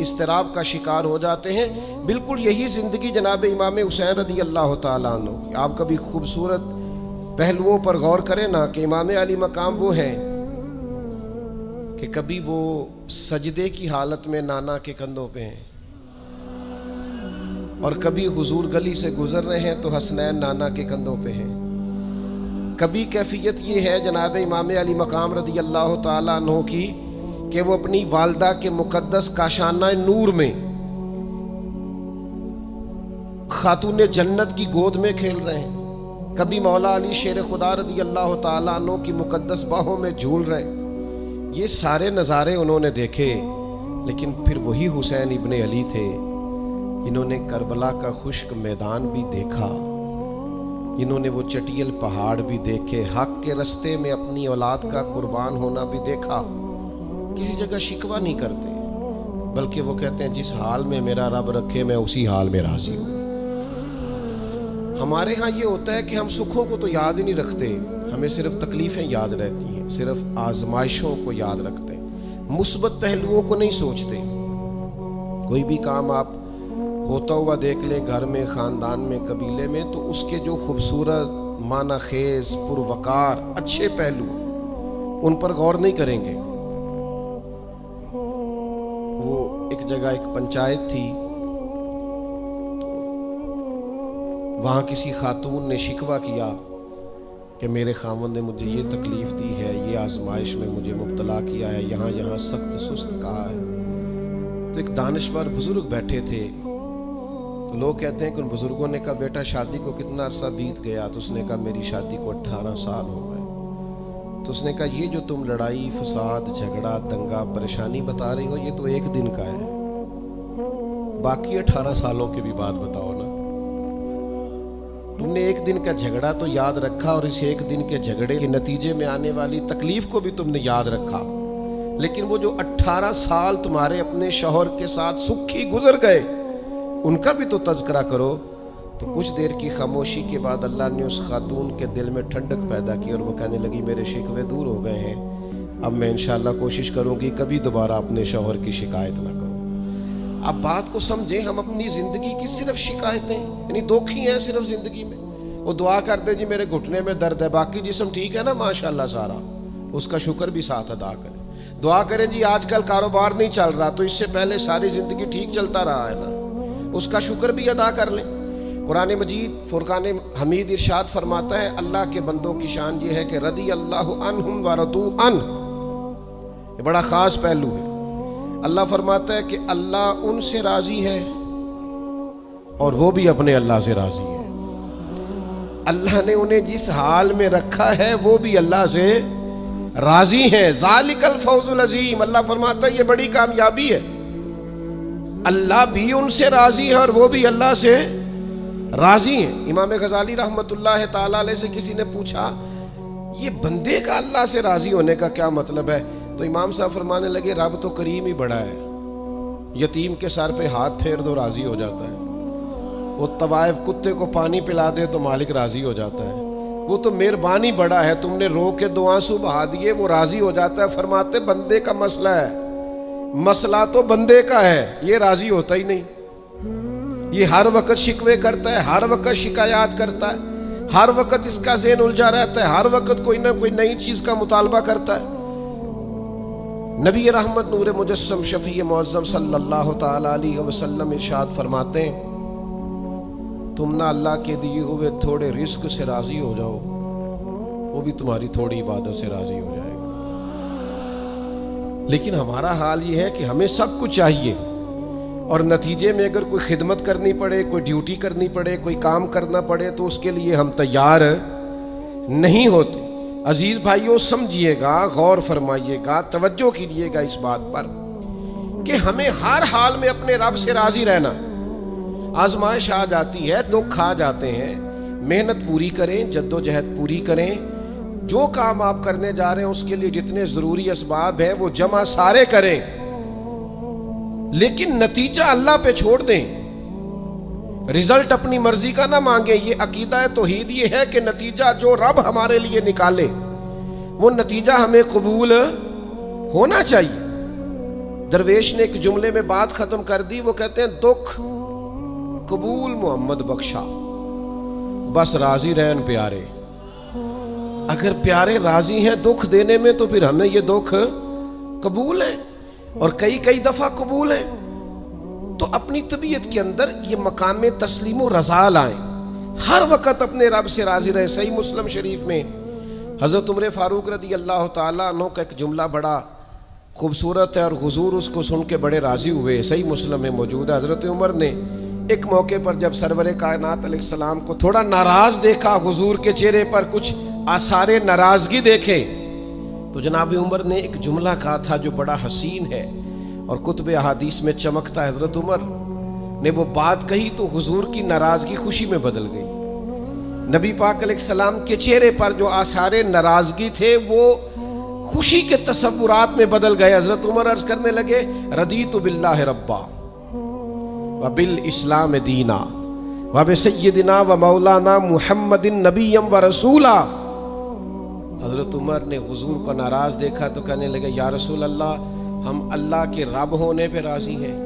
اضطراب کا شکار ہو جاتے ہیں۔ بالکل یہی زندگی جناب امام حسین رضی اللہ تعالیٰ عنہ کی۔ آپ کبھی خوبصورت پہلوؤں پر غور کریں نا کہ امام علی مقام وہ ہیں کہ کبھی وہ سجدے کی حالت میں نانا کے کندھوں پہ ہیں، اور کبھی حضور گلی سے گزر رہے ہیں تو حسنین نانا کے کندھوں پہ ہیں۔ کبھی کیفیت یہ ہے جناب امام علی مقام رضی اللہ تعالیٰ عنہ کی کہ وہ اپنی والدہ کے مقدس کاشانہ نور میں خاتون جنت کی گود میں کھیل رہے ہیں، کبھی مولا علی شیر خدا رضی اللہ تعالیٰ عنہ کی مقدس باہوں میں جھول رہے ہیں۔ یہ سارے نظارے انہوں نے دیکھے، لیکن پھر وہی حسین ابن علی تھے، انہوں نے کربلا کا خشک میدان بھی دیکھا، انہوں نے وہ چٹیل پہاڑ بھی دیکھے، حق کے رستے میں اپنی اولاد کا قربان ہونا بھی دیکھا۔ کسی جگہ شکوہ نہیں کرتے، بلکہ وہ کہتے ہیں جس حال میں میرا رب رکھے میں اسی حال میں راضی ہوں۔ ہمارے ہاں یہ ہوتا ہے کہ ہم سکھوں کو تو یاد ہی نہیں رکھتے، ہمیں صرف تکلیفیں یاد رہتی ہیں، صرف آزمائشوں کو یاد رکھتے ہیں، مثبت پہلوؤں کو نہیں سوچتے۔ کوئی بھی کام آپ ہوتا ہوا دیکھ لیں گھر میں، خاندان میں، قبیلے میں، تو اس کے جو خوبصورت، معنی خیز، پروقار، اچھے پہلو، ان پر غور نہیں کریں گے۔ وہ ایک جگہ ایک پنچایت تھی، وہاں کسی خاتون نے شکوہ کیا کہ میرے خاوند نے مجھے یہ تکلیف دی ہے، یہ آزمائش میں مجھے مبتلا کیا ہے، یہاں سخت سست کہا ہے۔ تو ایک دانشور بزرگ بیٹھے تھے، تو لوگ کہتے ہیں کہ ان بزرگوں نے کہا بیٹا شادی کو کتنا عرصہ بیت گیا؟ تو اس نے کہا میری شادی کو 18 سال ہو گئے۔ تو اس نے کہا یہ جو تم لڑائی، فساد، جھگڑا، دنگا، پریشانی بتا رہی ہو، یہ تو ایک دن کا ہے، باقی 18 سالوں کی بھی بات بتاؤ نا۔ تم نے ایک دن کا جھگڑا تو یاد رکھا، اور اس ایک دن کے جھگڑے کے نتیجے میں آنے والی تکلیف کو بھی تم نے یاد رکھا، لیکن وہ جو 18 سال تمہارے اپنے شوہر کے ساتھ سکھی گزر گئے، ان کا بھی تو تذکرہ کرو۔ تو کچھ دیر کی خاموشی کے بعد اللہ نے اس خاتون کے دل میں ٹھنڈک پیدا کی، اور وہ کہنے لگی میرے شکوے دور ہو گئے ہیں، اب میں انشاءاللہ کوشش کروں گی کبھی دوبارہ اپنے شوہر کی شکایت نہ کروں۔ اب بات کو سمجھیں، ہم اپنی زندگی کی صرف شکایتیں، یعنی دکھی ہیں صرف زندگی میں، وہ دعا کرتے جی میرے گھٹنے میں درد ہے، باقی جسم ٹھیک ہے نا ماشاءاللہ سارا، اس کا شکر بھی ساتھ ادا کریں۔ دعا کریں جی آج کل کاروبار نہیں چل رہا، تو اس سے پہلے ساری زندگی ٹھیک چلتا رہا ہے نا، اس کا شکر بھی ادا کر لیں۔ قرآن مجید فرقان حمید ارشاد فرماتا ہے اللہ کے بندوں کی شان یہ ہے کہ رضی اللہ عنہم ورضوا عنہ، یہ بڑا خاص پہلو ہے۔ اللہ فرماتا ہے کہ اللہ ان سے راضی ہے اور وہ بھی اپنے اللہ سے راضی ہے۔ اللہ نے انہیں جس حال میں رکھا ہے وہ بھی اللہ سے راضی ہیں۔ ذالک الفوز العظیم، اللہ فرماتا ہے یہ بڑی کامیابی ہے، اللہ بھی ان سے راضی ہے اور وہ بھی اللہ سے راضی ہیں۔ امام غزالی رحمت اللہ تعالیٰ علیہ سے کسی نے پوچھا یہ بندے کا اللہ سے راضی ہونے کا کیا مطلب ہے؟ تو امام صاحب فرمانے لگے رب تو کریم ہی بڑا ہے، یتیم کے سر پہ ہاتھ پھیر دو راضی ہو جاتا ہے، وہ طوائف کتے کو پانی پلا دے تو مالک راضی ہو جاتا ہے، وہ تو مہربانی بڑا ہے، تم نے رو کے 2 آنسو بہا دیے وہ راضی ہو جاتا ہے۔ فرماتے بندے کا مسئلہ ہے، مسئلہ تو بندے کا ہے، یہ راضی ہوتا ہی نہیں، یہ ہر وقت شکوے کرتا ہے، ہر وقت شکایات کرتا ہے، ہر وقت اس کا ذہن الجھا رہتا ہے، ہر وقت کوئی نہ کوئی نئی چیز کا مطالبہ کرتا ہے۔ نبی رحمت نور مجسم شفیع معظم صلی اللہ تعالی علیہ وسلم ارشاد فرماتے ہیں تم نہ اللہ کے دیے ہوئے تھوڑے رزق سے راضی ہو جاؤ، وہ بھی تمہاری تھوڑی عبادت سے راضی ہو جائے گا۔ لیکن ہمارا حال یہ ہے کہ ہمیں سب کچھ چاہیے، اور نتیجے میں اگر کوئی خدمت کرنی پڑے، کوئی ڈیوٹی کرنی پڑے، کوئی کام کرنا پڑے تو اس کے لیے ہم تیار نہیں ہوتے۔ عزیز بھائیوں سمجھیے گا، غور فرمائیے گا، توجہ کیجیے گا اس بات پر کہ ہمیں ہر حال میں اپنے رب سے راضی رہنا۔ آزمائش آ جاتی ہے، دکھ آ جاتے ہیں، محنت پوری کریں، جد و جہد پوری کریں، جو کام آپ کرنے جا رہے ہیں اس کے لیے جتنے ضروری اسباب ہیں وہ جمع سارے کریں، لیکن نتیجہ اللہ پہ چھوڑ دیں، رزلٹ اپنی مرضی کا نہ مانگیں۔ یہ عقیدہ توحید یہ ہے کہ نتیجہ جو رب ہمارے لیے نکالے وہ نتیجہ ہمیں قبول ہونا چاہیے۔ درویش نے ایک جملے میں بات ختم کر دی، وہ کہتے ہیں دکھ قبول محمد بخشا، بس راضی رہن پیارے۔ اگر پیارے راضی ہیں دکھ دینے میں تو پھر ہمیں یہ دکھ قبول ہے، اور کئی دفعہ قبول ہے۔ تو اپنی طبیعت کے اندر یہ مقام تسلیم و رضا لائیں، ہر وقت اپنے رب سے راضی رہیں۔ صحیح مسلم شریف میں حضرت عمر فاروق رضی اللہ تعالیٰ عنہ کا ایک جملہ بڑا خوبصورت ہے، اور حضور اس کو سن کے بڑے راضی ہوئے۔ صحیح مسلم میں موجود ہے، حضرت عمر نے ایک موقع پر جب سرور کائنات علیہ السلام کو تھوڑا ناراض دیکھا، حضور کے چہرے پر کچھ آثار ناراضگی دیکھے، تو جناب عمر نے ایک جملہ کہا تھا جو بڑا حسین ہے اور کتب احادیث میں چمکتا ہے۔ حضرت عمر نے وہ بات کہی تو حضور کی ناراضگی خوشی میں بدل گئی۔ نبی پاک علیہ السلام کے چہرے پر جو آثار ناراضگی تھے وہ خوشی کے تصورات میں بدل گئے۔ حضرت عمر عرض کرنے لگے رضیت باللہ ربا وبالاسلام دینا وبسیدنا ومولانا محمد نبی و رسولا۔ حضرت عمر نے حضور کو ناراض دیکھا تو کہنے لگے یا رسول اللہ، ہم اللہ کے رب ہونے پہ راضی ہیں،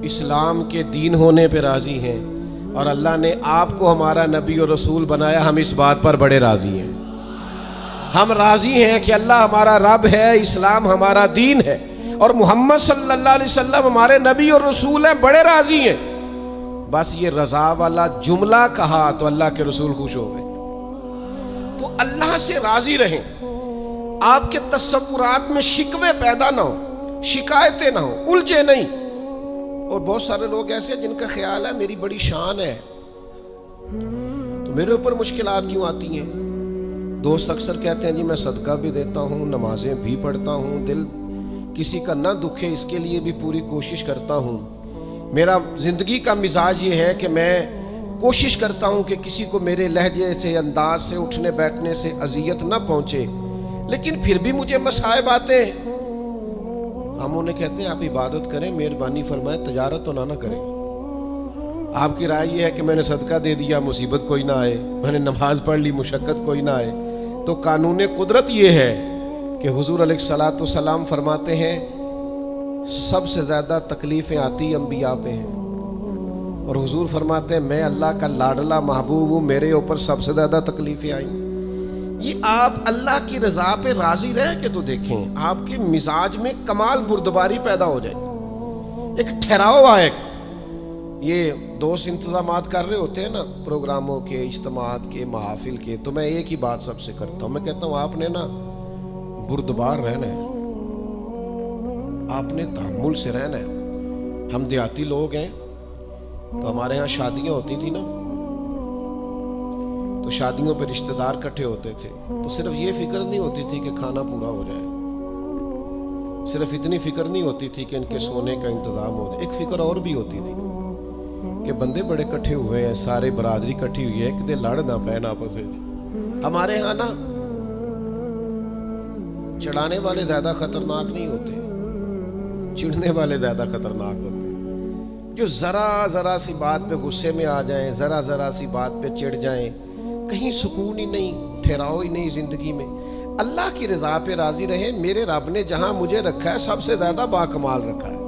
اسلام کے دین ہونے پہ راضی ہیں، اور اللہ نے آپ کو ہمارا نبی اور رسول بنایا، ہم اس بات پر بڑے راضی ہیں۔ ہم راضی ہیں کہ اللہ ہمارا رب ہے، اسلام ہمارا دین ہے، اور محمد صلی اللہ علیہ وسلم ہمارے نبی اور رسول ہیں، بڑے راضی ہیں۔ بس یہ رضا والا جملہ کہا تو اللہ کے رسول خوش ہو گئے۔ تو اللہ سے راضی رہیں، آپ کے تصورات میں شکوے پیدا نہ ہو، شکایتیں نہ ہو، الجھے نہیں۔ اور بہت سارے لوگ ایسے ہیں جن کا خیال ہے میری بڑی شان ہے تو میرے اوپر مشکلات کیوں آتی ہیں۔ دوست اکثر کہتے ہیں جی میں صدقہ بھی دیتا ہوں، نمازیں بھی پڑھتا ہوں، دل کسی کا نہ دکھے اس کے لیے بھی پوری کوشش کرتا ہوں، میرا زندگی کا مزاج یہ ہے کہ میں کوشش کرتا ہوں کہ کسی کو میرے لہجے سے، انداز سے، اٹھنے بیٹھنے سے اذیت نہ پہنچے، لیکن پھر بھی مجھے مصائب آتے ہیں۔ ہم انہیں کہتے ہیں آپ عبادت کریں، مہربانی فرمائیں، تجارت تو نہ کریں۔ آپ کی رائے یہ ہے کہ میں نے صدقہ دے دیا مصیبت کوئی نہ آئے، میں نے نماز پڑھ لی مشقت کوئی نہ آئے۔ تو قانون قدرت یہ ہے کہ حضور علیہ الصلوۃ والسلام فرماتے ہیں سب سے زیادہ تکلیفیں آتی انبیاء پہ ہیں، اور حضور فرماتے ہیں میں اللہ کا لاڈلا محبوب ہوں، میرے اوپر سب سے زیادہ تکلیفیں آئیں۔ یہ آپ اللہ کی رضا پہ راضی رہ کے تو دیکھیں، آپ کے مزاج میں کمال بردباری پیدا ہو جائے، ایک ٹھہراؤ آئے۔ یہ دوست انتظامات کر رہے ہوتے ہیں نا پروگراموں کے، اجتماعات کے، محافل کے، تو میں ایک ہی بات سب سے کرتا ہوں، میں کہتا ہوں آپ نے نا بردبار رہنا ہے، آپ نے تحمل سے رہنا ہے۔ ہم دیہاتی لوگ ہیں تو ہمارے ہاں شادیاں ہوتی تھی نا، تو شادیوں پہ رشتہ دار اکٹھے ہوتے تھے، تو صرف یہ فکر نہیں ہوتی تھی کہ کھانا پورا ہو جائے، صرف اتنی فکر نہیں ہوتی تھی کہ ان کے سونے کا انتظام ہو جائے، ایک فکر اور بھی ہوتی تھی کہ بندے بڑے اکٹھے ہوئے ہیں، سارے برادری اکٹھی ہوئی ہے، کدے لڑ نہ پین آپس میں۔ ہمارے ہاں نا چڑھانے والے زیادہ خطرناک نہیں ہوتے، چڑھنے والے زیادہ خطرناک ہوتے، جو ذرا سی بات پہ غصے میں آ جائیں، ذرا سی بات پہ چڑھ جائیں، کہیں سکون ہی نہیں، ٹھہراؤ ہی نہیں زندگی میں۔ اللہ کی رضا پہ راضی رہیں، میرے رب نے جہاں مجھے رکھا ہے سب سے زیادہ باکمال رکھا ہے،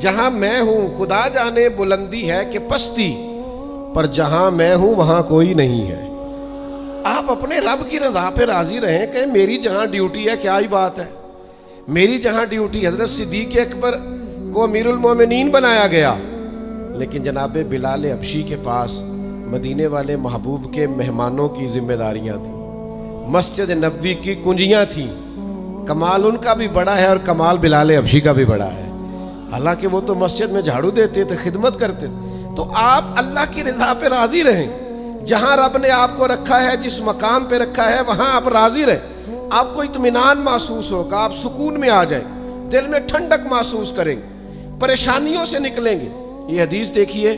جہاں میں ہوں خدا جانے بلندی ہے کہ پستی، پر جہاں میں ہوں وہاں کوئی نہیں ہے۔ آپ اپنے رب کی رضا پہ راضی رہیں کہ میری جہاں ڈیوٹی ہے، کیا ہی بات ہے، میری جہاں ڈیوٹی، حضرت صدیق اکبر کو امیر المومنین بنایا گیا، لیکن جناب بلال حبشی کے پاس مدینے والے محبوب کے مہمانوں کی ذمہ داریاں تھیں، مسجد نبوی کی کنجیاں تھیں۔ کمال ان کا بھی بڑا ہے اور کمال بلال حبشی کا بھی بڑا ہے، حالانکہ وہ تو مسجد میں جھاڑو دیتے تھے، خدمت کرتے تھے۔ تو آپ اللہ کی رضا پہ راضی رہیں، جہاں رب نے آپ کو رکھا ہے، جس مقام پہ رکھا ہے وہاں آپ راضی رہیں، آپ کو اطمینان محسوس ہوگا، آپ سکون میں آ جائیں، دل میں ٹھنڈک محسوس کریں گے، پریشانیوں سے نکلیں گے۔ یہ حدیث دیکھیے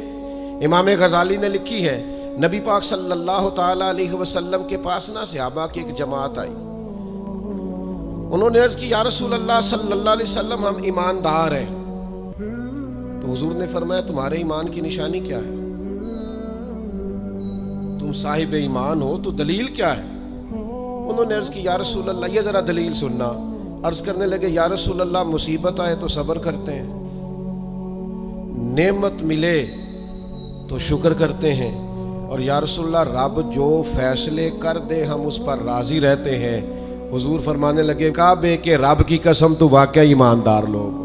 امام غزالی نے لکھی ہے، نبی پاک صلی اللہ تعالیٰ علیہ وسلم کے پاس نا صحابہ کی ایک جماعت آئی، انہوں نے عرض کی یا رسول اللہ صلی اللہ علیہ وسلم ہم ایماندار ہیں۔ تو حضور نے فرمایا تمہارے ایمان کی نشانی کیا ہے، تم صاحب ایمان ہو تو دلیل کیا ہے؟ انہوں نے عرض کی یا رسول اللہ یہ ذرا دلیل سننا، عرض کرنے لگے یا رسول اللہ مصیبت آئے تو صبر کرتے ہیں، نعمت ملے تو شکر کرتے ہیں، اور یا رسول اللہ رب جو فیصلے کر دے ہم اس پر راضی رہتے ہیں۔ حضور فرمانے لگے کعبے کے رب کی قسم تو واقعی ایماندار لوگ،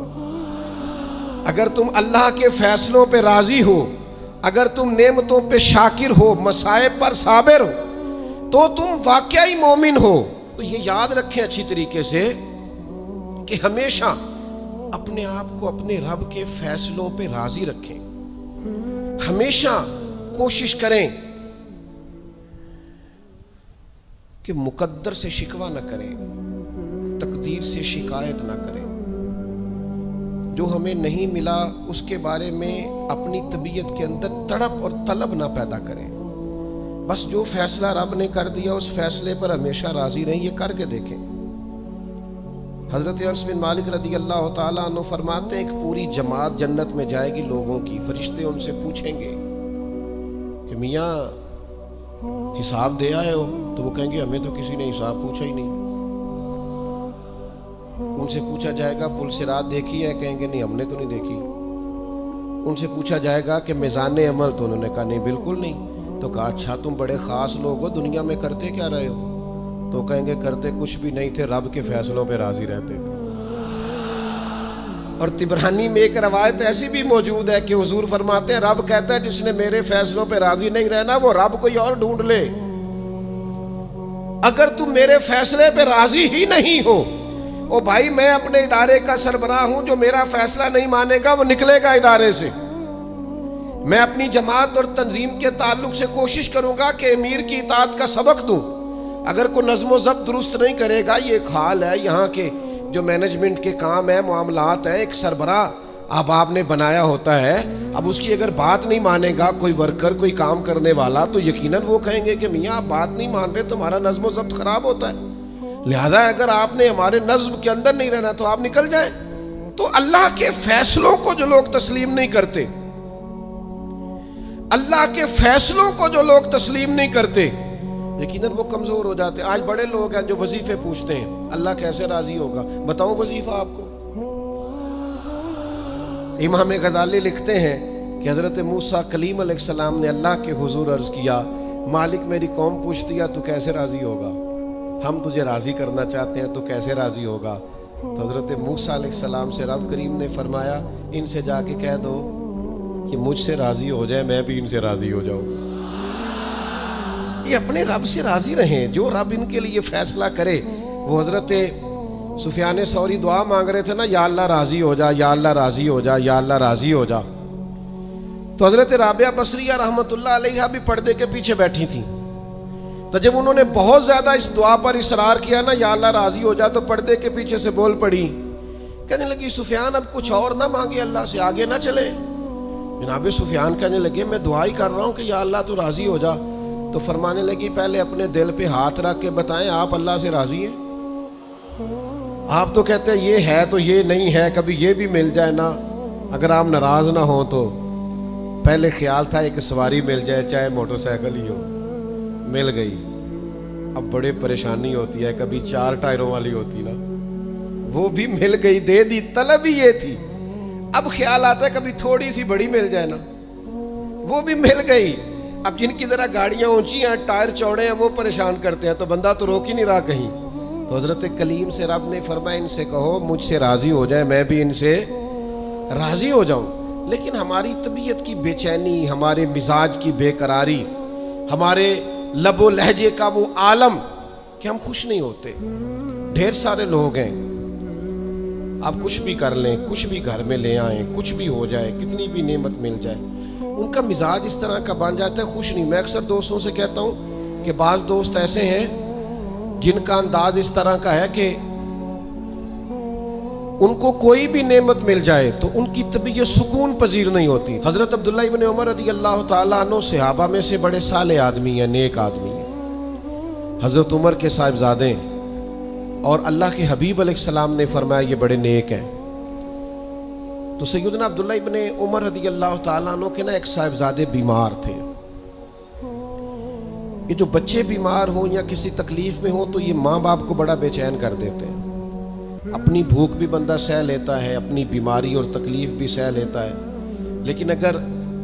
اگر تم اللہ کے فیصلوں پہ راضی ہو، اگر تم نعمتوں پہ شاکر ہو، مصائب پر صابر ہو، تو تم واقعی مومن ہو۔ تو یہ یاد رکھیں اچھی طریقے سے کہ ہمیشہ اپنے آپ کو اپنے رب کے فیصلوں پہ راضی رکھیں، ہمیشہ کوشش کریں کہ مقدر سے شکوہ نہ کریں، تقدیر سے شکایت نہ کریں، جو ہمیں نہیں ملا اس کے بارے میں اپنی طبیعت کے اندر تڑپ اور طلب نہ پیدا کریں، بس جو فیصلہ رب نے کر دیا اس فیصلے پر ہمیشہ راضی رہیں۔ یہ کر کے دیکھیں۔ حضرت انس بن مالک رضی اللہ تعالیٰ عنہ فرماتے ہیں ایک پوری جماعت جنت میں جائے گی لوگوں کی، فرشتے ان سے پوچھیں گے کہ میاں حساب دے آئے ہو؟ تو وہ کہیں گے ہمیں تو کسی نے حساب پوچھا ہی نہیں۔ ان سے پوچھا جائے گا پل صراط دیکھی ہے؟ کہیں گے نہیں ہم نے تو نہیں دیکھی۔ ان سے پوچھا جائے گا کہ میزان عمل؟ تو انہوں نے کہا نہیں بالکل نہیں۔ تو کہا اچھا تم بڑے خاص لوگ ہو، دنیا میں کرتے کیا رہے ہو؟ تو کہیں گے کرتے کچھ بھی نہیں تھے، رب کے فیصلوں پہ راضی رہتے تھے۔ اور طبرانی میں ایک روایت ایسی بھی موجود ہے کہ حضور فرماتے ہیں رب کہتا ہے جس نے میرے فیصلوں پہ راضی نہیں رہنا وہ رب کوئی اور ڈھونڈ لے۔ اگر تم میرے فیصلے پہ راضی ہی نہیں ہو، او بھائی میں اپنے ادارے کا سربراہ ہوں، جو میرا فیصلہ نہیں مانے گا وہ نکلے گا ادارے سے۔ میں اپنی جماعت اور تنظیم کے تعلق سے کوشش کروں گا کہ امیر کی اطاعت کا سبق دوں، اگر کوئی نظم و ضبط درست نہیں کرے گا، یہ ایک حال ہے یہاں کے جو مینجمنٹ کے کام ہیں، معاملات ہیں، ایک سربراہ آپ نے بنایا ہوتا ہے، اب اس کی اگر بات نہیں مانے گا کوئی ورکر، کوئی کام کرنے والا، تو یقیناً وہ کہیں گے کہ میاں آپ بات نہیں مان رہے، تمہارا نظم و ضبط خراب ہوتا ہے، لہذا اگر آپ نے ہمارے نظم کے اندر نہیں رہنا تو آپ نکل جائیں۔ تو اللہ کے فیصلوں کو جو لوگ تسلیم نہیں کرتے، اللہ کے فیصلوں کو جو لوگ تسلیم نہیں کرتے، یقیناً وہ کمزور ہو جاتے ہیں۔ آج بڑے لوگ ہیں جو وظیفے پوچھتے ہیں اللہ کیسے راضی ہوگا؟ بتاؤں وظیفہ آپ کو؟ امام غزالی لکھتے ہیں کہ حضرت موسیٰ کلیم علیہ السلام نے اللہ کے حضور عرض کیا مالک میری قوم پوچھتی ہے تو کیسے راضی ہوگا، ہم تجھے راضی کرنا چاہتے ہیں تو کیسے راضی ہوگا؟ تو حضرت موسیٰ علیہ السلام سے رب کریم نے فرمایا ان سے جا کے کہہ دو کہ مجھ سے راضی ہو جائے میں بھی ان سے راضی ہو جاؤں۔ یہ اپنے رب سے راضی رہیں، جو رب ان کے لیے فیصلہ کرے۔ وہ حضرت سفیان ثوری دعا مانگ رہے تھے نا، یا اللہ راضی ہو جا، یا اللہ راضی ہو جا، یا اللہ راضی ہو جا، تو حضرت رابعہ بصریہ رحمۃ اللہ علیہا بھی پردے کے پیچھے بیٹھی تھیں، تو جب انہوں نے بہت زیادہ اس دعا پر اصرار کیا نا یا اللہ راضی ہو جا، تو پردے کے پیچھے سے بول پڑی، کہنے لگی سفیان اب کچھ اور نہ مانگے اللہ سے، آگے نہ چلے۔ جناب سفیان کہنے لگے میں دعا ہی کر رہا ہوں کہ یا اللہ تو راضی ہو جا۔ تو فرمانے لگی پہلے اپنے دل پہ ہاتھ رکھ کے بتائیں آپ اللہ سے راضی ہیں؟ آپ تو کہتے ہیں یہ ہے تو یہ نہیں ہے، کبھی یہ بھی مل جائے نا، اگر آپ ناراض نہ ہوں تو۔ پہلے خیال تھا ایک سواری مل جائے چاہے موٹر سائیکل ہی ہو، مل گئی، اب بڑے پریشانی ہوتی ہے، کبھی 4 ٹائروں والی ہوتی نا، وہ بھی مل گئی، دے دی، طلب ہی یہ تھی۔ اب خیال آتا ہے کبھی تھوڑی سی بڑی مل جائے نا، وہ بھی مل گئی۔ اب جن کی ذرا گاڑیاں اونچی ہیں، ٹائر چوڑے ہیں، وہ پریشان کرتے ہیں، تو بندہ تو روک ہی نہیں رہا کہیں۔ تو حضرت کلیم سے رب نے فرمایا ان سے کہو مجھ سے راضی ہو جائے میں بھی ان سے راضی ہو جاؤں۔ لیکن ہماری طبیعت کی بے چینی، ہمارے مزاج کی بے قراری، ہمارے لب و لہجے کا وہ عالم کہ ہم خوش نہیں ہوتے۔ ڈھیر سارے لوگ ہیں، آپ کچھ بھی کر لیں، کچھ بھی گھر میں لے آئیں، کچھ بھی ہو جائے، کتنی بھی نعمت مل جائے، ان کا مزاج اس طرح کا بن جاتا ہے، خوش نہیں۔ میں اکثر دوستوں سے کہتا ہوں کہ بعض دوست ایسے ہیں جن کا انداز اس طرح کا ہے کہ ان کو کوئی بھی نعمت مل جائے تو ان کی طبیعت سکون پذیر نہیں ہوتی۔ حضرت عبداللہ ابن عمر رضی اللہ تعالیٰ عنہ صحابہ میں سے بڑے صالح آدمی ہیں، نیک آدمی ہیں، حضرت عمر کے صاحبزادے ہیں، اور اللہ کے حبیب علیہ السلام نے فرمایا یہ بڑے نیک ہیں۔ تو سیدنا عبداللہ ابن عمر رضی اللہ تعالیٰ عنہ کے نا ایک صاحبزادے بیمار تھے۔ یہ جو بچے بیمار ہوں یا کسی تکلیف میں ہوں تو یہ ماں باپ کو بڑا بے چین کر دیتے ہیں۔ اپنی بھوک بھی بندہ سہ لیتا ہے، اپنی بیماری اور تکلیف بھی سہ لیتا ہے، لیکن اگر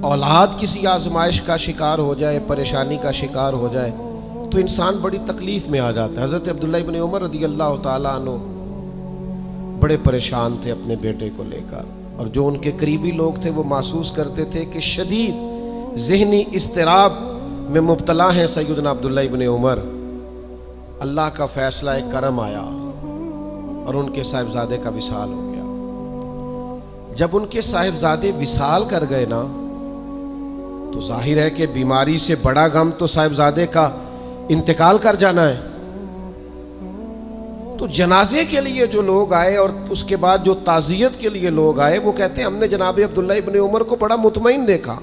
اولاد کسی آزمائش کا شکار ہو جائے، پریشانی کا شکار ہو جائے تو انسان بڑی تکلیف میں آ جاتا ہے۔ حضرت عبداللہ ابن عمر رضی اللہ تعالیٰ عنہ بڑے پریشان تھے اپنے بیٹے کو لے کر، اور جو ان کے قریبی لوگ تھے وہ محسوس کرتے تھے کہ شدید ذہنی اضطراب میں مبتلا ہیں سیدنا عبداللہ ابن عمر۔ اللہ کا فیصلہ کرم آیا اور ان کے صاحبزادے کا وصال ہو گیا۔ جب ان کے صاحبزادے وصال کر گئے نا تو ظاہر ہے کہ بیماری سے بڑا غم تو صاحبزادے کا انتقال کر جانا ہے۔ تو جنازے کے لیے جو لوگ آئے اور اس کے بعد جو تعزیت کے لیے لوگ آئے، وہ کہتے ہیں ہم نے جناب عبداللہ ابن عمر کو بڑا مطمئن دیکھا،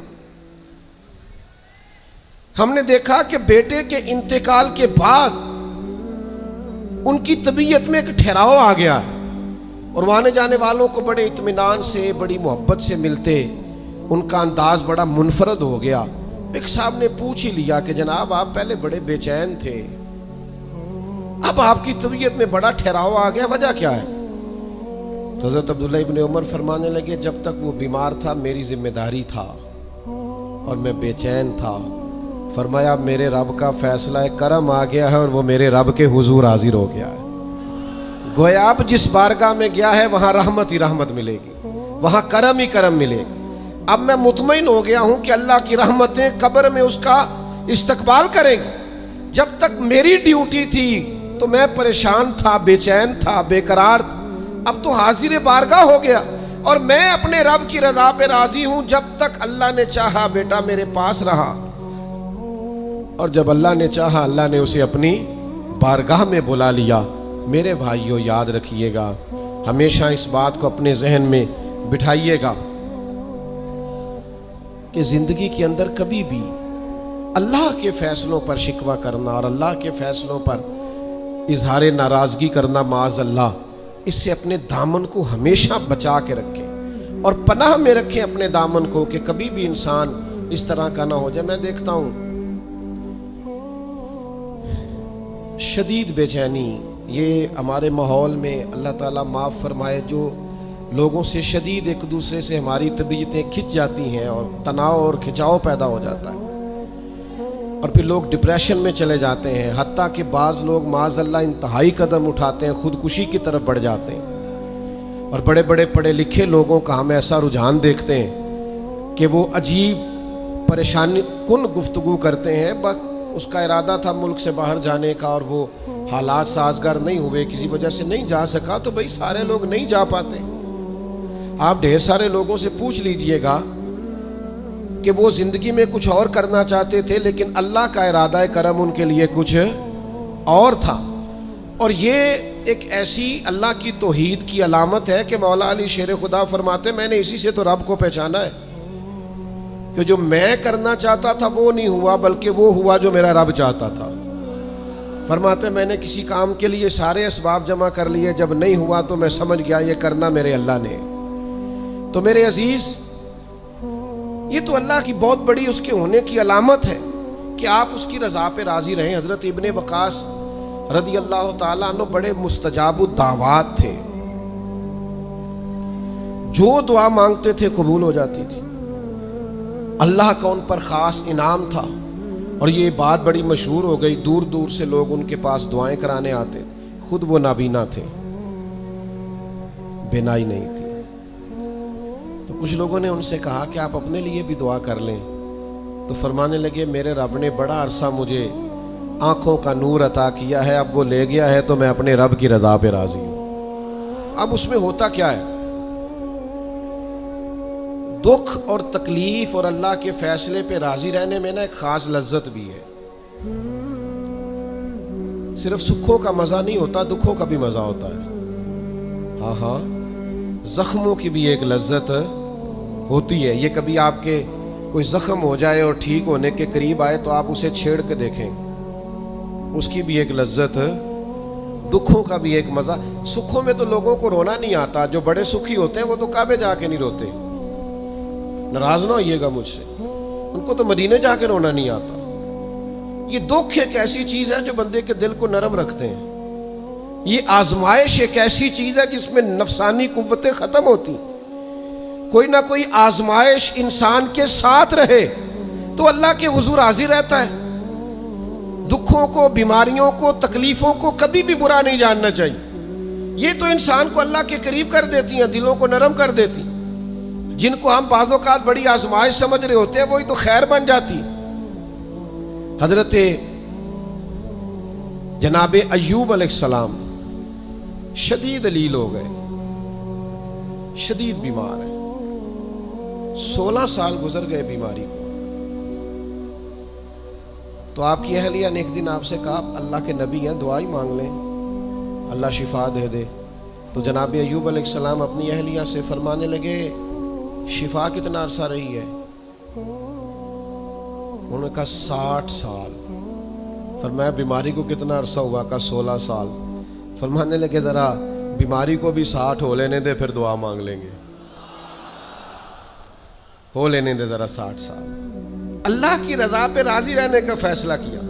ہم نے دیکھا کہ بیٹے کے انتقال کے بعد ان کی طبیعت میں ایک ٹھہراؤ آ گیا، اور وہاں جانے والوں کو بڑے اطمینان سے، بڑی محبت سے ملتے، ان کا انداز بڑا منفرد ہو گیا۔ ایک صاحب نے پوچھ ہی لیا کہ جناب آپ پہلے بڑے بے چین تھے، اب آپ کی طبیعت میں بڑا ٹھہراؤ آ گیا، وجہ کیا ہے؟ تو حضرت عبداللہ ابن عمر فرمانے لگے جب تک وہ بیمار تھا میری ذمہ داری تھا اور میں بے چین تھا۔ فرمایا میرے رب کا فیصلہ کرم آ گیا ہے اور وہ میرے رب کے حضور حاضر ہو گیا ہے۔ گویا اب جس بارگاہ میں گیا ہے وہاں رحمت ہی رحمت ملے گی، وہاں کرم ہی کرم ملے گا۔ اب میں مطمئن ہو گیا ہوں کہ اللہ کی رحمتیں قبر میں اس کا استقبال کریں گی۔ جب تک میری ڈیوٹی تھی تو میں پریشان تھا، بے چین تھا، بے قرار تھا، اب تو حاضر بارگاہ ہو گیا اور میں اپنے رب کی رضا پہ راضی ہوں۔ جب تک اللہ نے چاہا بیٹا میرے پاس رہا، اور جب اللہ نے چاہا اللہ نے اسے اپنی بارگاہ میں بلا لیا۔ میرے بھائیوں یاد رکھیے گا، ہمیشہ اس بات کو اپنے ذہن میں بٹھائیے گا کہ زندگی کے اندر کبھی بھی اللہ کے فیصلوں پر شکوہ کرنا اور اللہ کے فیصلوں پر اظہار ناراضگی کرنا معاذ اللہ، اس سے اپنے دامن کو ہمیشہ بچا کے رکھیں اور پناہ میں رکھیں اپنے دامن کو کہ کبھی بھی انسان اس طرح کا نہ ہو جائے۔ میں دیکھتا ہوں شدید بے چینی یہ ہمارے ماحول میں، اللہ تعالیٰ معاف فرمائے، جو لوگوں سے شدید ایک دوسرے سے ہماری طبیعتیں کھنچ جاتی ہیں اور تناؤ اور کھنچاؤ پیدا ہو جاتا ہے، اور پھر لوگ ڈپریشن میں چلے جاتے ہیں، حتیٰ کہ بعض لوگ معاذ اللہ انتہائی قدم اٹھاتے ہیں، خودکشی کی طرف بڑھ جاتے ہیں۔ اور بڑے بڑے پڑھے لکھے لوگوں کا ہم ایسا رجحان دیکھتے ہیں کہ وہ عجیب پریشانی کن گفتگو کرتے ہیں، بس اس کا ارادہ تھا ملک سے باہر جانے کا اور وہ حالات سازگار نہیں ہوئے، کسی وجہ سے نہیں جا سکا۔ تو بھئی سارے لوگ نہیں جا پاتے، آپ ڈھیر سارے لوگوں سے پوچھ لیجئے گا کہ وہ زندگی میں کچھ اور کرنا چاہتے تھے لیکن اللہ کا ارادہ کرم ان کے لیے کچھ اور تھا۔ اور یہ ایک ایسی اللہ کی توحید کی علامت ہے کہ مولا علی شیر خدا فرماتے میں نے اسی سے تو رب کو پہچانا ہے کہ جو میں کرنا چاہتا تھا وہ نہیں ہوا بلکہ وہ ہوا جو میرا رب چاہتا تھا۔ فرماتے میں نے کسی کام کے لیے سارے اسباب جمع کر لیے، جب نہیں ہوا تو میں سمجھ گیا یہ کرنا میرے اللہ نے۔ تو میرے عزیز، یہ تو اللہ کی بہت بڑی اس کے ہونے کی علامت ہے کہ آپ اس کی رضا پہ راضی رہیں۔ حضرت ابن وقاص رضی اللہ تعالیٰ عنہ بڑے مستجاب الدعوات تھے، جو دعا مانگتے تھے قبول ہو جاتی تھی، اللہ کا ان پر خاص انعام تھا۔ اور یہ بات بڑی مشہور ہو گئی، دور دور سے لوگ ان کے پاس دعائیں کرانے آتے، خود وہ نابینا تھے، بینائی نہیں تھی۔ تو کچھ لوگوں نے ان سے کہا کہ آپ اپنے لیے بھی دعا کر لیں، تو فرمانے لگے میرے رب نے بڑا عرصہ مجھے آنکھوں کا نور عطا کیا ہے، اب وہ لے گیا ہے تو میں اپنے رب کی رضا پہ راضی ہوں۔ اب اس میں ہوتا کیا ہے، دکھ اور تکلیف اور اللہ کے فیصلے پہ راضی رہنے میں نا ایک خاص لذت بھی ہے۔ صرف سکھوں کا مزہ نہیں ہوتا، دکھوں کا بھی مزہ ہوتا ہے۔ ہاں ہاں، زخموں کی بھی ایک لذت ہوتی ہے۔ یہ کبھی آپ کے کوئی زخم ہو جائے اور ٹھیک ہونے کے قریب آئے تو آپ اسے چھیڑ کے دیکھیں، اس کی بھی ایک لذت، دکھوں کا بھی ایک مزہ۔ سکھوں میں تو لوگوں کو رونا نہیں آتا، جو بڑے سکھی ہوتے ہیں وہ تو کعبے جا کے نہیں روتے، ناراض نہ ہوئیے گا مجھ سے، ان کو تو مدینے جا کے رونا نہیں آتا۔ یہ دکھ ایک ایسی چیز ہے جو بندے کے دل کو نرم رکھتے ہیں۔ یہ آزمائش ایک ایسی چیز ہے جس میں نفسانی قوتیں ختم ہوتی. کوئی نہ کوئی آزمائش انسان کے ساتھ رہے تو اللہ کے حضور حاضر رہتا ہے. دکھوں کو، بیماریوں کو، تکلیفوں کو کبھی بھی برا نہیں جاننا چاہیے. یہ تو انسان کو اللہ کے قریب کر دیتی ہیں، دلوں کو نرم کر دیتی. جن کو ہم بعض اوقات بڑی آزمائش سمجھ رہے ہوتے ہیں وہی تو خیر بن جاتی. حضرت جناب ایوب علیہ السلام شدید علیل ہو گئے، شدید بیمار ہیں. 16 سال گزر گئے بیماری کو. تو آپ کی اہلیہ نے ایک دن آپ سے کہا اللہ کے نبی ہیں، دعا ہی مانگ لیں، اللہ شفا دے دے. تو جناب ایوب علیہ السلام اپنی اہلیہ سے فرمانے لگے شفا کتنا عرصہ رہی ہے؟ انہوں نے کہا 60 سال. فرمایا بیماری کو کتنا عرصہ ہوا؟ کہا 16 سال. فرمانے لگے ذرا بیماری کو بھی 60 ہو لینے دے پھر دعا مانگ لیں گے. ہو لینے دے ذرا 60 سال. اللہ کی رضا پہ راضی رہنے کا فیصلہ کیا.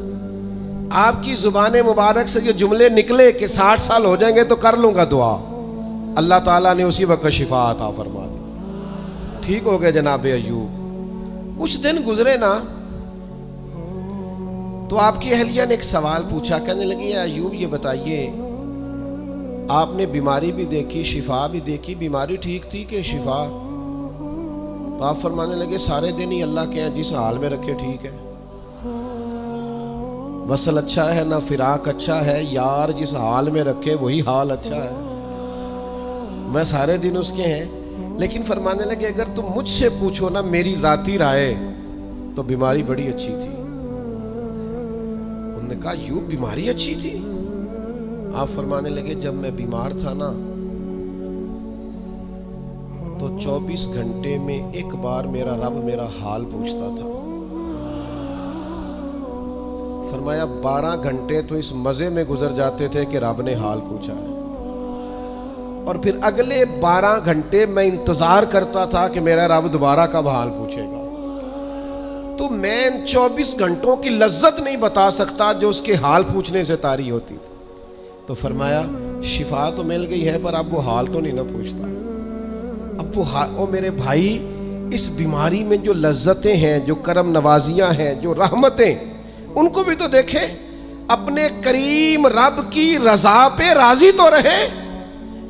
آپ کی زبان مبارک سے یہ جملے نکلے کہ 60 سال ہو جائیں گے تو کر لوں گا دعا. اللہ تعالیٰ نے اسی وقت شفا عطا فرما دی. ٹھیک ہو گئے جناب ایوب. کچھ دن گزرے نا تو آپ کی اہلیہ نے ایک سوال پوچھا. کہنے لگی ایوب یہ بتائیے آپ نے بیماری بھی دیکھی، شفا بھی دیکھی، بیماری ٹھیک تھی کہ شفا؟ تو آپ فرمانے لگے سارے دن ہی اللہ کے ہیں، جس حال میں رکھے ٹھیک ہے. وصل اچھا ہے نہ فراق اچھا ہے، یار جس حال میں رکھے وہی حال اچھا ہے. میں سارے دن اس کے ہیں. لیکن فرمانے لگے اگر تم مجھ سے پوچھو نا میری ذاتی رائے تو بیماری بڑی اچھی تھی. انہوں نے کہا یوں بیماری اچھی تھی؟ آپ فرمانے لگے جب میں بیمار تھا نا تو 24 گھنٹے میں ایک بار میرا رب میرا حال پوچھتا تھا. فرمایا 12 گھنٹے تو اس مزے میں گزر جاتے تھے کہ رب نے حال پوچھا ہے، اور پھر اگلے 12 گھنٹے میں انتظار کرتا تھا کہ میرا رب دوبارہ کب حال پوچھے گا. تو میں ان 24 گھنٹوں کی لذت نہیں بتا سکتا جو اس کے حال پوچھنے سے طاری ہوتی. تو فرمایا شفا تو مل گئی ہے پر اب وہ حال تو نہیں نہ پوچھتا. اب وہ میرے بھائی اس بیماری میں جو لذتیں ہیں، جو کرم نوازیاں ہیں، جو رحمتیں، ان کو بھی تو دیکھیں. اپنے کریم رب کی رضا پہ راضی تو رہے.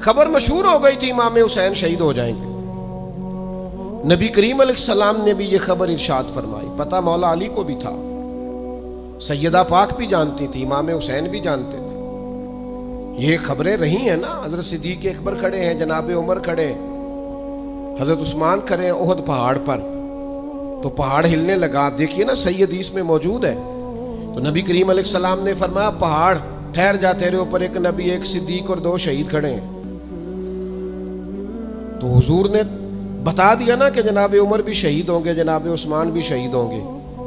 خبر مشہور ہو گئی تھی امام حسین شہید ہو جائیں گے. نبی کریم علیہ السلام نے بھی یہ خبر ارشاد فرمائی. پتہ مولا علی کو بھی تھا، سیدہ پاک بھی جانتی تھی، امام حسین بھی جانتے تھے. یہ خبریں رہی ہیں نا. حضرت صدیق اکبر کھڑے ہیں، جناب عمر کھڑے ہیں، حضرت عثمان کھڑے ہیں احد پہاڑ پر. تو پہاڑ ہلنے لگا. دیکھیے نا صحیح حدیث میں موجود ہے. تو نبی کریم علیہ السلام نے فرمایا پہاڑ ٹھہر جا، تیرے اوپر ایک نبی، ایک صدیق اور 2 شہید کھڑے ہیں. تو حضور نے بتا دیا نا کہ جناب عمر بھی شہید ہوں گے، جناب عثمان بھی شہید ہوں گے.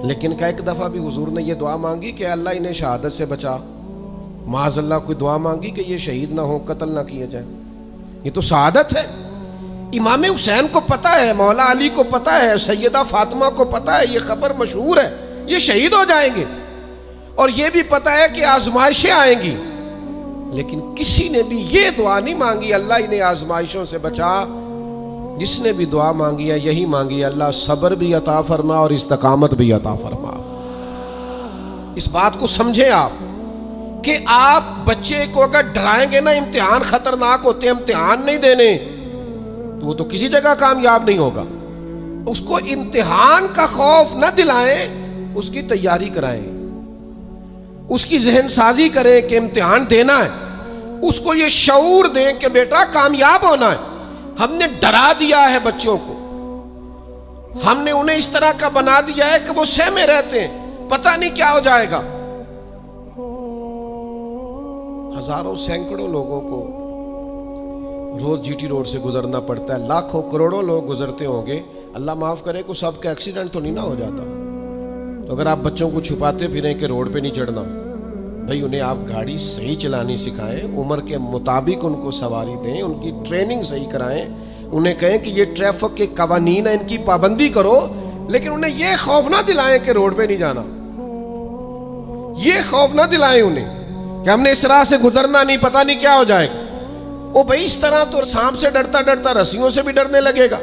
لیکن کیا ایک دفعہ بھی حضور نے یہ دعا مانگی کہ اللہ انہیں شہادت سے بچا؟ معاذ اللہ کوئی دعا مانگی کہ یہ شہید نہ ہو، قتل نہ کیے جائے؟ یہ تو سعادت ہے. امام حسین کو پتہ ہے، مولا علی کو پتہ ہے، سیدہ فاطمہ کو پتہ ہے، یہ خبر مشہور ہے، یہ شہید ہو جائیں گے. اور یہ بھی پتہ ہے کہ آزمائشیں آئیں گی. لیکن کسی نے بھی یہ دعا نہیں مانگی اللہ انہیں آزمائشوں سے بچا. جس نے بھی دعا مانگی ہے یہی مانگی اللہ صبر بھی عطا فرما اور استقامت بھی عطا فرما. اس بات کو سمجھیں آپ کہ آپ بچے کو اگر ڈرائیں گے نا امتحان خطرناک ہوتے ہیں، امتحان نہیں دینے، تو وہ تو کسی جگہ کامیاب نہیں ہوگا. اس کو امتحان کا خوف نہ دلائیں، اس کی تیاری کرائیں، اس کی ذہن سازی کریں کہ امتحان دینا ہے. اس کو یہ شعور دیں کہ بیٹا کامیاب ہونا ہے. ہم نے ڈرا دیا ہے بچوں کو، ہم نے انہیں اس طرح کا بنا دیا ہے کہ وہ سہمے رہتے ہیں، پتہ نہیں کیا ہو جائے گا. ہزاروں سینکڑوں لوگوں کو روز جی ٹی روڈ سے گزرنا پڑتا ہے، لاکھوں کروڑوں لوگ گزرتے ہوں گے. اللہ معاف کرے کو سب کا ایکسیڈنٹ تو نہیں نہ ہو جاتا. تو اگر آپ بچوں کو چھپاتے پھریں کہ روڈ پہ نہیں چڑھنا، بھائی انہیں آپ گاڑی صحیح چلانی سکھائیں، عمر کے مطابق ان کو سواری دیں، ان کی ٹریننگ صحیح کرائیں، انہیں کہیں کہ یہ ٹریفک کے قوانین ہیں ان کی پابندی کرو. لیکن انہیں یہ خوف نہ دلائیں کہ روڈ پہ نہیں جانا. یہ خوف نہ دلائیں انہیں کہ ہم نے اس راہ سے گزرنا نہیں، پتہ نہیں کیا ہو جائے گا۔ وہ بھائی اس طرح تو سانپ سے ڈرتا ڈرتا رسیوں سے بھی ڈرنے لگے گا۔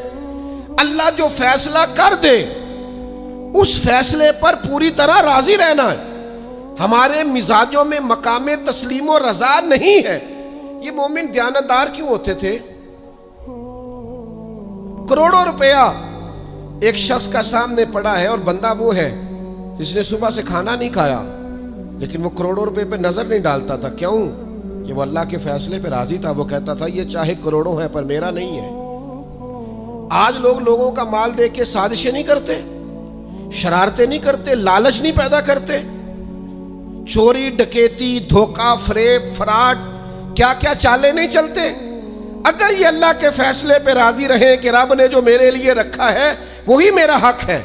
اللہ جو فیصلہ کر دے اس فیصلے پر پوری طرح راضی رہنا ہے۔ ہمارے مزاجوں میں مقام تسلیم و رضا نہیں ہے۔ یہ مومن دیانتدار کیوں ہوتے تھے؟ کروڑوں روپیہ ایک شخص کا سامنے پڑا ہے اور بندہ وہ ہے جس نے صبح سے کھانا نہیں کھایا، لیکن وہ کروڑوں روپے پہ نظر نہیں ڈالتا تھا۔ کیوں؟ کہ وہ اللہ کے فیصلے پہ راضی تھا۔ وہ کہتا تھا یہ چاہے کروڑوں ہیں پر میرا نہیں ہے۔ آج لوگ لوگوں کا مال دے کے سازشیں نہیں کرتے، شرارتیں نہیں کرتے، لالچ نہیں پیدا کرتے، چوری ڈکیتی دھوکہ فریب فراڈ کیا کیا چالیں نہیں چلتے۔ اگر یہ اللہ کے فیصلے پہ راضی رہیں کہ رب نے جو میرے لیے رکھا ہے وہی میرا حق ہے،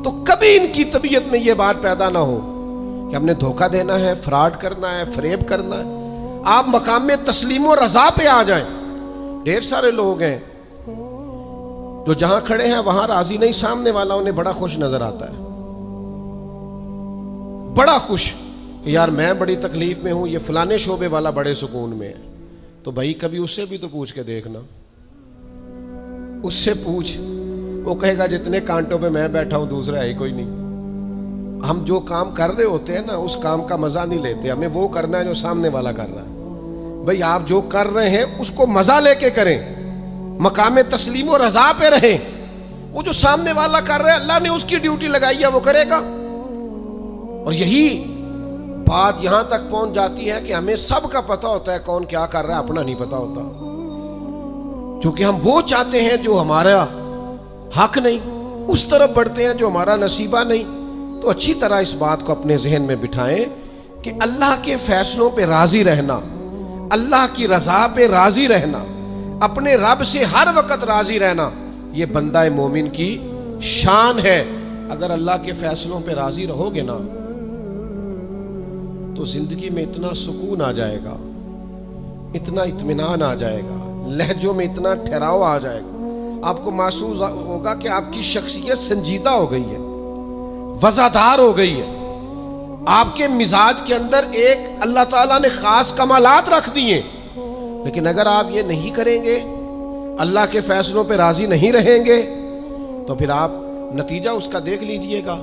تو کبھی ان کی طبیعت میں یہ بات پیدا نہ ہو کہ ہم نے دھوکہ دینا ہے، فراڈ کرنا ہے، فریب کرنا ہے۔ آپ مقام میں تسلیم و رضا پہ آ جائیں۔ ڈھیر سارے لوگ ہیں جو جہاں کھڑے ہیں وہاں راضی نہیں، سامنے والا انہیں بڑا خوش نظر آتا ہے، بڑا خوش کہ یار میں بڑی تکلیف میں ہوں، یہ فلانے شعبے والا بڑے سکون میں ہے۔ تو بھائی کبھی اس سے بھی تو پوچھ کے دیکھنا، اس سے پوچھ، وہ کہے گا جتنے کانٹوں پہ میں بیٹھا ہوں دوسرا ہے ہی کوئی نہیں۔ ہم جو کام کر رہے ہوتے ہیں نا اس کام کا مزہ نہیں لیتے، ہمیں وہ کرنا ہے جو سامنے والا کر رہا ہے۔ بھئی آپ جو کر رہے ہیں اس کو مزہ لے کے کریں، مقام تسلیم و رضا پہ رہیں۔ وہ جو سامنے والا کر رہا ہے اللہ نے اس کی ڈیوٹی لگائی ہے، وہ کرے گا۔ اور یہی بات یہاں تک پہنچ جاتی ہے کہ ہمیں سب کا پتہ ہوتا ہے کون کیا کر رہا ہے، اپنا نہیں پتہ ہوتا، کیونکہ ہم وہ چاہتے ہیں جو ہمارا حق نہیں، اس طرف بڑھتے ہیں جو ہمارا نصیبہ نہیں۔ تو اچھی طرح اس بات کو اپنے ذہن میں بٹھائیں کہ اللہ کے فیصلوں پہ راضی رہنا، اللہ کی رضا پہ راضی رہنا، اپنے رب سے ہر وقت راضی رہنا، یہ بندہ مومن کی شان ہے۔ اگر اللہ کے فیصلوں پہ راضی رہو گے نا تو زندگی میں اتنا سکون آ جائے گا، اتنا اطمینان آ جائے گا، لہجوں میں اتنا ٹھہراؤ آ جائے گا، آپ کو محسوس ہوگا کہ آپ کی شخصیت سنجیدہ ہو گئی ہے، وزادار ہو گئی ہے۔ آپ کے مزاج کے اندر ایک اللہ تعالیٰ نے خاص کمالات رکھ دیے، لیکن اگر آپ یہ نہیں کریں گے، اللہ کے فیصلوں پہ راضی نہیں رہیں گے، تو پھر آپ نتیجہ اس کا دیکھ لیجئے گا۔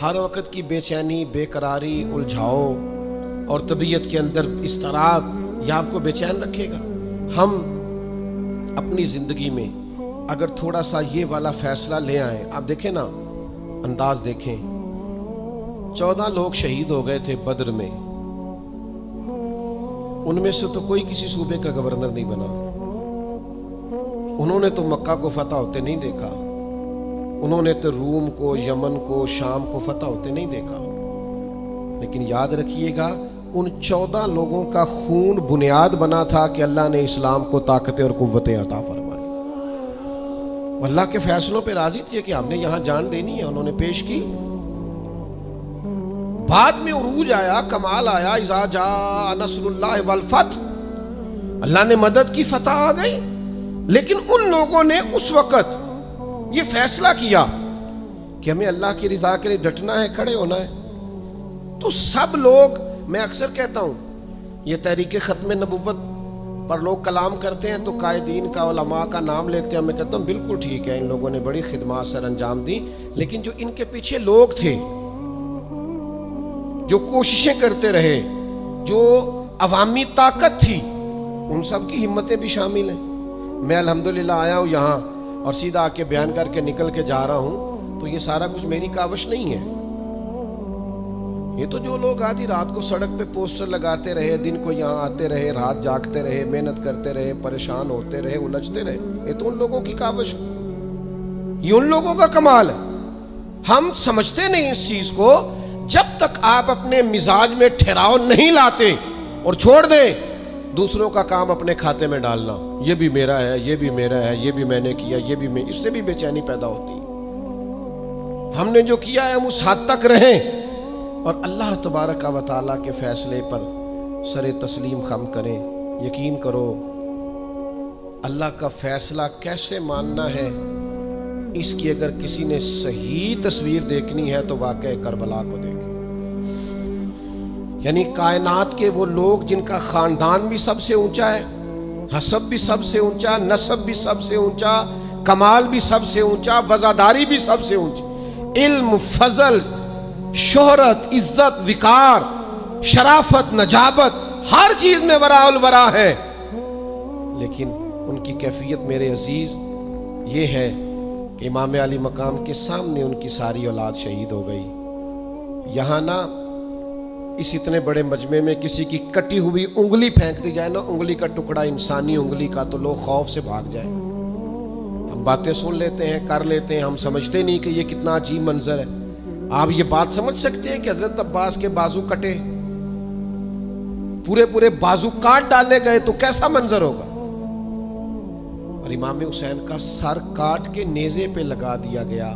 ہر وقت کی بے چینی، بے قراری، الجھاؤ اور طبیعت کے اندر اضطراب، یہ آپ کو بے چین رکھے گا۔ ہم اپنی زندگی میں اگر تھوڑا سا یہ والا فیصلہ لے آئیں، آپ دیکھیں نا، انداز دیکھیں، 14 لوگ شہید ہو گئے تھے بدر میں، ان میں سے تو کوئی کسی صوبے کا گورنر نہیں بنا، انہوں نے تو مکہ کو فتح ہوتے نہیں دیکھا، انہوں نے تو روم کو، یمن کو، شام کو فتح ہوتے نہیں دیکھا۔ لیکن یاد رکھیے گا ان 14 لوگوں کا خون بنیاد بنا تھا کہ اللہ نے اسلام کو طاقتیں اور قوتیں عطا فرمائی۔ وہ اللہ کے فیصلوں پہ راضی تھے کہ ہم نے یہاں جان دینی ہے، انہوں نے پیش کی۔ بعد میں عروج آیا، کمال آیا، اذا جاء نصر اللہ والفتح، اللہ نے مدد کی، فتح آ گئی۔ لیکن ان لوگوں نے اس وقت یہ فیصلہ کیا کہ ہمیں اللہ کی رضا کے لیے ڈٹنا ہے، کھڑے ہونا ہے۔ تو سب لوگ، میں اکثر کہتا ہوں، یہ تحریک ختم نبوت پر لوگ کلام کرتے ہیں تو قائدین کا، علماء کا نام لیتے ہیں، میں کہتا ہوں بالکل ٹھیک ہے، ان لوگوں نے بڑی خدمات سر انجام دی، لیکن جو ان کے پیچھے لوگ تھے، جو کوششیں کرتے رہے، جو عوامی طاقت تھی، ان سب کی ہمتیں بھی شامل ہیں۔ میں الحمدللہ آیا ہوں یہاں اور سیدھا آ کے بیان کر کے نکل کے جا رہا ہوں، تو یہ سارا کچھ میری کاوش نہیں ہے۔ یہ تو جو لوگ آدھی رات کو سڑک پہ پوسٹر لگاتے رہے، دن کو یہاں آتے رہے، رات جاگتے رہے، محنت کرتے رہے، پریشان ہوتے رہے، الجھتے رہے، یہ تو ان لوگوں کی کاوش ہے، یہ ان لوگوں کا کمال ہے۔ ہم سمجھتے نہیں اس چیز کو۔ جب تک آپ اپنے مزاج میں ٹھہراؤ نہیں لاتے اور چھوڑ دیں دوسروں کا کام اپنے کھاتے میں ڈالنا، یہ بھی میرا ہے، یہ بھی میرا ہے، یہ بھی میں نے کیا، یہ بھی میں، اس سے بھی بے چینی پیدا ہوتی ہے۔ ہم نے جو کیا ہے ہم اس حد تک رہیں اور اللہ تبارک و تعالیٰ کے فیصلے پر سر تسلیم خم کریں۔ یقین کرو اللہ کا فیصلہ کیسے ماننا ہے، اس کی اگر کسی نے صحیح تصویر دیکھنی ہے تو واقعہ کربلا کو دیکھیں۔ یعنی کائنات کے وہ لوگ جن کا خاندان بھی سب سے اونچا ہے، حسب بھی سب سے اونچا، نسب بھی سب سے اونچا، کمال بھی سب سے اونچا، وزاداری بھی سب سے اونچی، علم، فضل، شہرت، عزت، وقار، شرافت، نجابت، ہر چیز میں وراء الورا ہے، لیکن ان کی کیفیت میرے عزیز یہ ہے کہ امام علی مقام کے سامنے ان کی ساری اولاد شہید ہو گئی۔ یہاں نا اس اتنے بڑے مجمع میں کسی کی کٹی ہوئی انگلی پھینک دی جائے نا، انگلی کا ٹکڑا انسانی انگلی کا، تو لوگ خوف سے بھاگ جائیں۔ ہم باتیں سن لیتے ہیں، کر لیتے ہیں، ہم سمجھتے نہیں کہ یہ کتنا عجیب منظر ہے۔ آپ یہ بات سمجھ سکتے ہیں کہ حضرت عباس کے بازو کٹے، پورے بازو کاٹ ڈالے گئے تو کیسا منظر ہوگا؟ اور امام حسین کا سر کاٹ کے نیزے پہ لگا دیا گیا،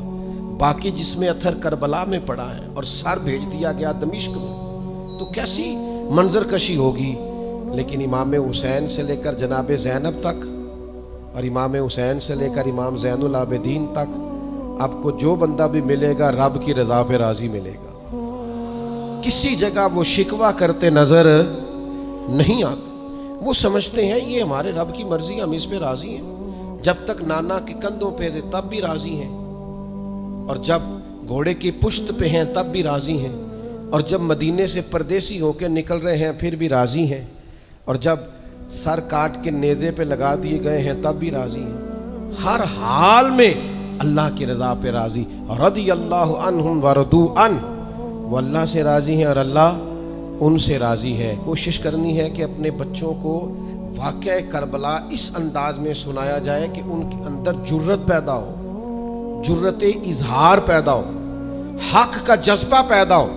باقی جسم اتھر کربلا میں پڑا ہے، اور سر بھیج دیا گیا دمشق میں، تو کیسی منظر کشی ہوگی۔ لیکن امام حسین سے لے کر جناب زینب تک، اور امام حسین سے لے کر امام زین العابدین تک، آپ کو جو بندہ بھی ملے گا رب کی رضا پہ راضی ملے گا۔ کسی جگہ وہ شکوہ کرتے نظر نہیں آتے۔ وہ سمجھتے ہیں یہ ہمارے رب کی مرضی، ہم اس پہ راضی ہیں۔ جب تک نانا کے کندھوں پہ تھے تب بھی راضی ہیں، اور جب گھوڑے کی پشت پہ ہیں تب بھی راضی ہیں، اور جب مدینے سے پردیسی ہو کے نکل رہے ہیں پھر بھی راضی ہیں، اور جب سر کاٹ کے نیزے پہ لگا دیے گئے ہیں تب بھی راضی ہیں۔ ہر حال میں اللہ کی رضا پہ راضی، رضی اللہ عنہم ورضوا عنہ، وہ اللہ سے راضی ہیں اور اللہ ان سے راضی ہے۔ کوشش کرنی ہے کہ اپنے بچوں کو واقعہ کربلا اس انداز میں سنایا جائے کہ ان کے اندر جرت پیدا ہو، جرت اظہار پیدا ہو، حق کا جذبہ پیدا ہو۔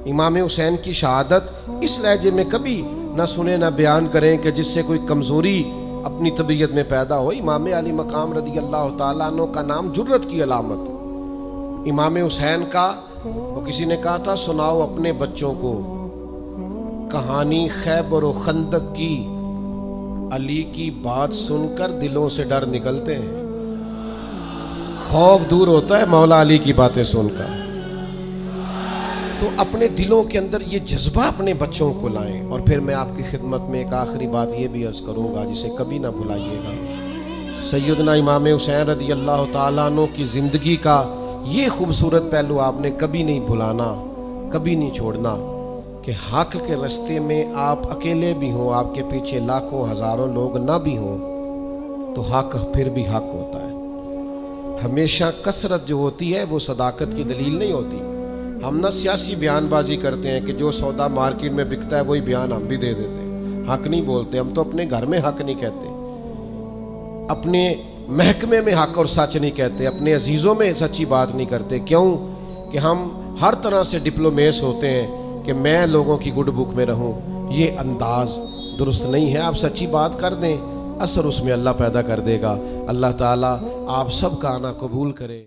امام حسین کی شہادت اس لہجے میں کبھی نہ سنیں نہ بیان کریں کہ جس سے کوئی کمزوری اپنی طبیعت میں پیدا ہو۔ امام علی مقام رضی اللہ تعالیٰ عنہ کا نام جرت کی علامت۔ امام حسین کا وہ کسی نے کہا تھا سناؤ اپنے بچوں کو کہانی خیبر و خندق کی، علی کی بات سن کر دلوں سے ڈر نکلتے ہیں، خوف دور ہوتا ہے مولا علی کی باتیں سن کر۔ تو اپنے دلوں کے اندر یہ جذبہ اپنے بچوں کو لائیں۔ اور پھر میں آپ کی خدمت میں ایک آخری بات یہ بھی عرض کروں گا جسے کبھی نہ بھلائیے گا۔ سیدنا امام حسین رضی اللہ تعالیٰ عنہ کی زندگی کا یہ خوبصورت پہلو آپ نے کبھی نہیں بھلانا، کبھی نہیں چھوڑنا کہ حق کے رستے میں آپ اکیلے بھی ہوں، آپ کے پیچھے لاکھوں ہزاروں لوگ نہ بھی ہوں، تو حق پھر بھی حق ہوتا ہے۔ ہمیشہ کثرت جو ہوتی ہے وہ صداقت کی دلیل نہیں ہوتی۔ ہم نہ سیاسی بیان بازی کرتے ہیں کہ جو سودا مارکیٹ میں بکتا ہے وہی بیان ہم بھی دے دیتے ہیں، حق نہیں بولتے۔ ہم تو اپنے گھر میں حق نہیں کہتے، اپنے محکمے میں حق اور سچ نہیں کہتے، اپنے عزیزوں میں سچی بات نہیں کرتے۔ کیوں کہ ہم ہر طرح سے ڈپلومیس ہوتے ہیں کہ میں لوگوں کی گڈ بک میں رہوں۔ یہ انداز درست نہیں ہے۔ آپ سچی بات کر دیں، اثر اس میں اللہ پیدا کر دے گا۔ اللہ تعالیٰ آپ سب کا آنا قبول کرے۔